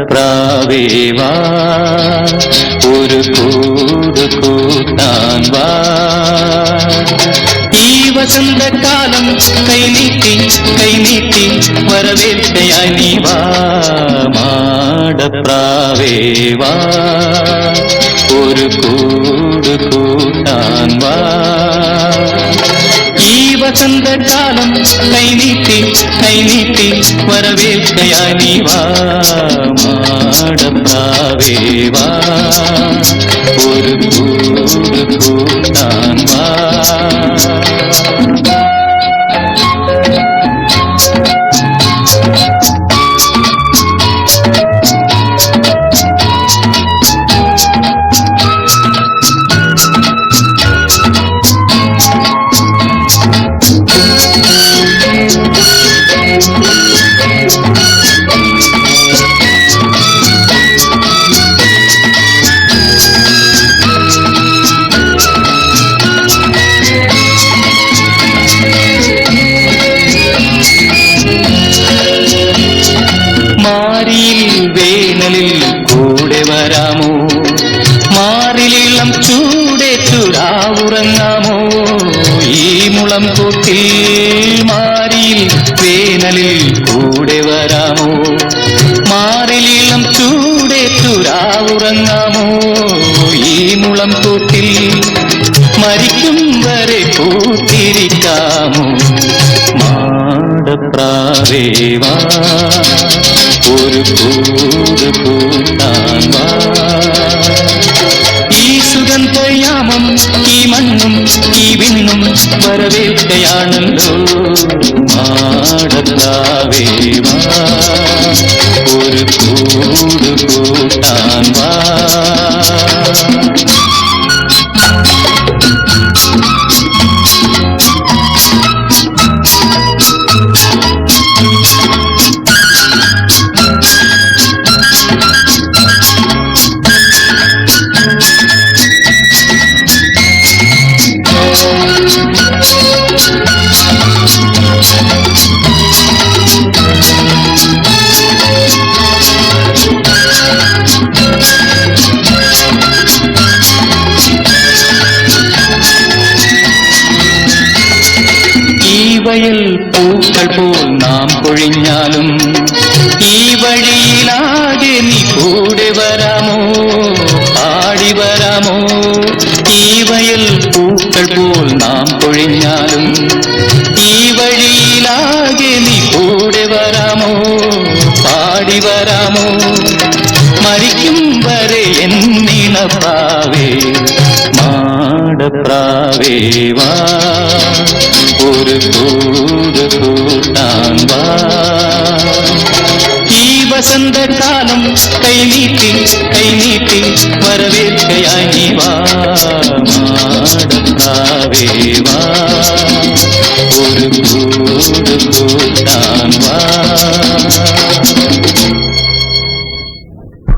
പ്രാവേവാ ഒരു കൂട് കൂട്ടാൻ വാ ഈ വസന്തകാലം കൈനീട്ടി വരവേൽക്കയായി നീ വാ മാടപ്രാവേവാ ഒരു കൂട് കൂട്ടാൻ വാ ഈ വസന്തകാലം കൈനീട്ടി വരവേൽക്കയായി നീ വാ മാടപ്രാവേവാ ഒരു കൂട് കൂട്ടാൻ വാ വേനലിൽ കൂടെ വരാമോ മാറിലിളം ചൂടേറ്റുരാവുറങ്ങാമോ ഈ മുളം കൂട്ടിൽ മാറിയിൽ വേനലിൽ കൂടെ വരാമോ മാറിലിളം ചൂടേറ്റുരാവുറങ്ങാമോ ഈ മുളം കൂട്ടിൽ മരിക്കും വരെ കൂട്ടിരിക്കാമോ മാടപ്രാവേവാ ഒരു കൂട് കൂട്ടാൻ വാ ഈ സുഗന്ധയാമം ഈ മണ്ണും ഈ വിണ്ണും വരവേൽക്കയാണല്ലോ മാടപ്രാവേവാ ഒരു കൂട് കൂട്ടാൻ വാ വയൽ പൂക്കൾ പോൽ നാം പൊഴിഞ്ഞാലും ഈ വഴിയിലാകെ നീ കൂടെ വരാമോ പാടി വരാമോ ഈ വയൽ പൂക്കൾ പോൽ നാം പൊഴിഞ്ഞാലും ഈ വഴിയിലാകെ നീ കൂടെ വരാമോ പാടി വരാമോ മരിക്കും വരെ എന്നിണപ്രാവേ മാടപ്രാവേവാ ഒരു കൂട് കൂട്ടാൻ വാ ഈ വസന്തകാലം കൈനീട്ടി വരവേൽക്കയായി നീ വാ മാടപ്രാവേവാ ഒരു കൂട് കൂട്ടാൻ വാ